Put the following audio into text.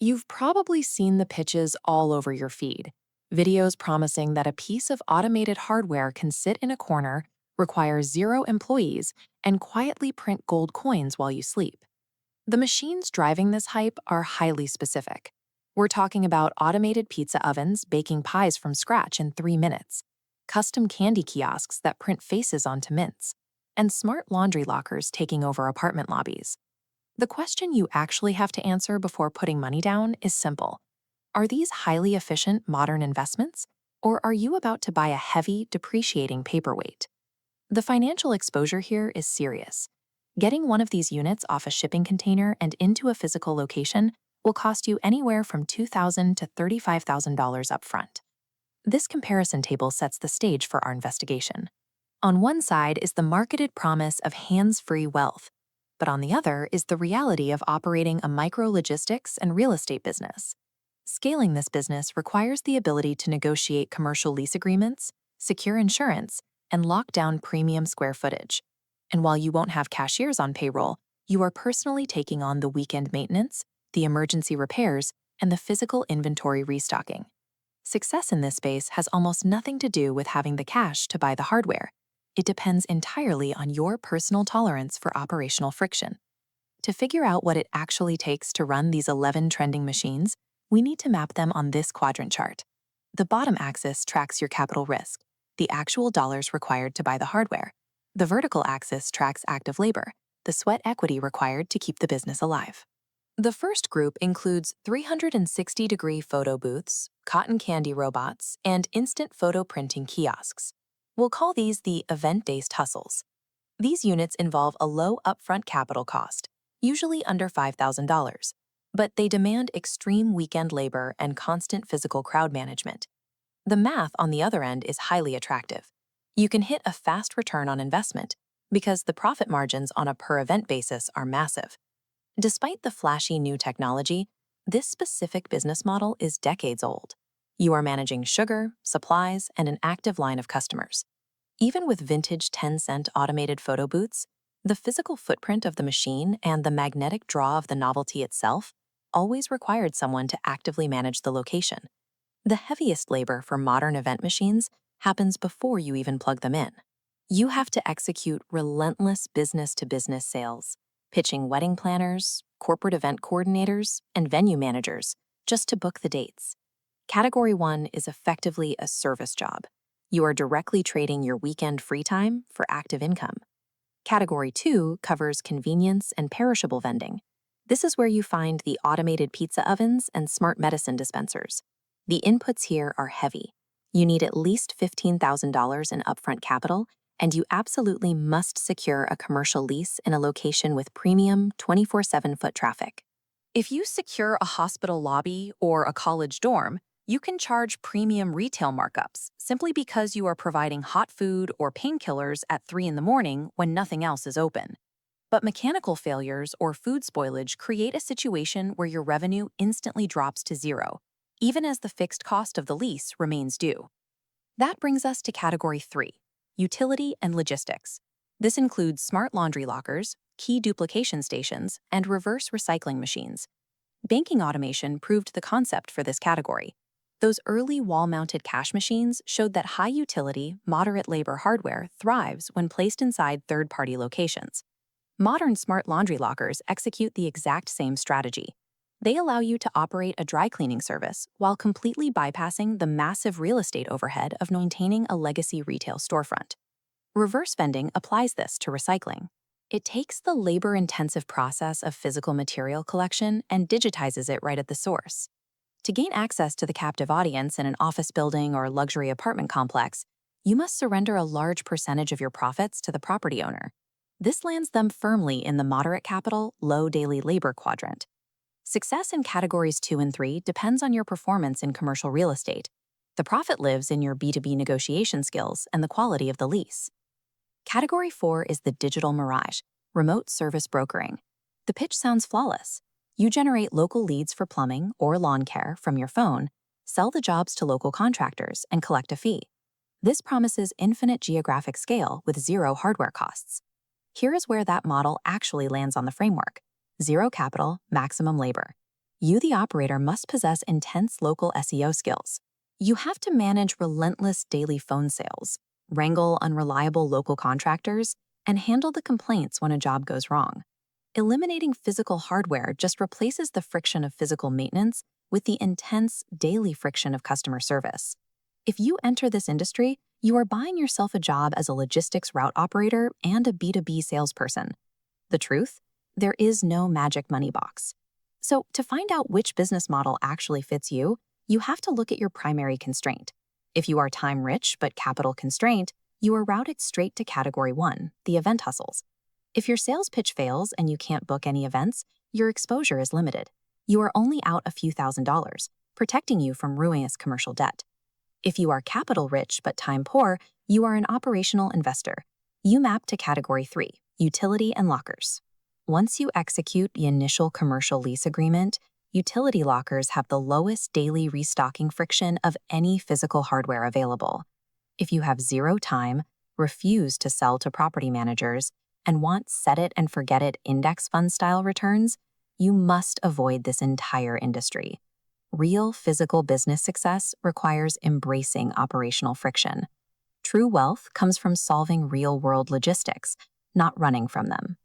You've probably seen the pitches all over your feed. Videos promising that a piece of automated hardware can sit in a corner, require zero employees, and quietly print gold coins while you sleep. The machines driving this hype are highly specific. We're talking about automated pizza ovens baking pies from scratch in 3 minutes, custom candy kiosks that print faces onto mints, and smart laundry lockers taking over apartment lobbies. The question you actually have to answer before putting money down is simple. Are these highly efficient modern investments, or are you about to buy a heavy, depreciating paperweight? The financial exposure here is serious. Getting one of these units off a shipping container and into a physical location will cost you anywhere from $2,000 to $35,000 upfront. This comparison table sets the stage for our investigation. On one side is the marketed promise of hands-free wealth, but on the other is the reality of operating a micro-logistics and real estate business. Scaling this business requires the ability to negotiate commercial lease agreements, secure insurance, and lock down premium square footage. And while you won't have cashiers on payroll, you are personally taking on the weekend maintenance, the emergency repairs, and the physical inventory restocking. Success in this space has almost nothing to do with having the cash to buy the hardware. It depends entirely on your personal tolerance for operational friction. To figure out what it actually takes to run these 11 trending machines, we need to map them on this quadrant chart. The bottom axis tracks your capital risk, the actual dollars required to buy the hardware. The vertical axis tracks active labor, the sweat equity required to keep the business alive. The first group includes 360-degree photo booths, cotton candy robots, and instant photo printing kiosks. We'll call these the event-based hustles. These units involve a low upfront capital cost, usually under $5,000, but they demand extreme weekend labor and constant physical crowd management. The math on the other end is highly attractive. You can hit a fast return on investment because the profit margins on a per-event basis are massive. Despite the flashy new technology, this specific business model is decades old. You are managing sugar, supplies, and an active line of customers. Even with vintage 10-cent automated photo booths, the physical footprint of the machine and the magnetic draw of the novelty itself always required someone to actively manage the location. The heaviest labor for modern event machines happens before you even plug them in. You have to execute relentless business-to-business sales, pitching wedding planners, corporate event coordinators, and venue managers just to book the dates. Category 1 is effectively a service job. You are directly trading your weekend free time for active income. Category 2 covers convenience and perishable vending. This is where you find the automated pizza ovens and smart medicine dispensers. The inputs here are heavy. You need at least $15,000 in upfront capital, and you absolutely must secure a commercial lease in a location with premium 24/7 foot traffic. If you secure a hospital lobby or a college dorm, you can charge premium retail markups simply because you are providing hot food or painkillers at 3 in the morning when nothing else is open. But mechanical failures or food spoilage create a situation where your revenue instantly drops to zero, even as the fixed cost of the lease remains due. That brings us to Category 3, utility and logistics. This includes smart laundry lockers, key duplication stations, and reverse recycling machines. Banking automation proved the concept for this category. Those early wall-mounted cash machines showed that high-utility, moderate-labor hardware thrives when placed inside third-party locations. Modern smart laundry lockers execute the exact same strategy. They allow you to operate a dry cleaning service while completely bypassing the massive real estate overhead of maintaining a legacy retail storefront. Reverse vending applies this to recycling. It takes the labor-intensive process of physical material collection and digitizes it right at the source. To gain access to the captive audience in an office building or luxury apartment complex, you must surrender a large percentage of your profits to the property owner. This lands them firmly in the moderate capital, low daily labor quadrant. Success in categories 2 and 3 depends on your performance in commercial real estate. The profit lives in your B2B negotiation skills and the quality of the lease. Category 4 is the digital mirage, remote service brokering. The pitch sounds flawless. You generate local leads for plumbing or lawn care from your phone, sell the jobs to local contractors, and collect a fee. This promises infinite geographic scale with zero hardware costs. Here is where that model actually lands on the framework. Zero capital, maximum labor. You, the operator, must possess intense local SEO skills. You have to manage relentless daily phone sales, wrangle unreliable local contractors, and handle the complaints when a job goes wrong. Eliminating physical hardware just replaces the friction of physical maintenance with the intense daily friction of customer service. If you enter this industry, you are buying yourself a job as a logistics route operator and a B2B salesperson. The truth? There is no magic money box. So, to find out which business model actually fits you, you have to look at your primary constraint. If you are time rich but capital constrained, you are routed straight to Category 1, the event hustles. If your sales pitch fails and you can't book any events, your exposure is limited. You are only out a few $1,000s, protecting you from ruinous commercial debt. If you are capital rich but time poor, you are an operational investor. You map to Category 3, utility and lockers. Once you execute the initial commercial lease agreement, utility lockers have the lowest daily restocking friction of any physical hardware available. If you have zero time, refuse to sell to property managers, and want set it and forget it index fund style returns, you must avoid this entire industry. Real physical business success requires embracing operational friction. True wealth comes from solving real-world logistics, not running from them.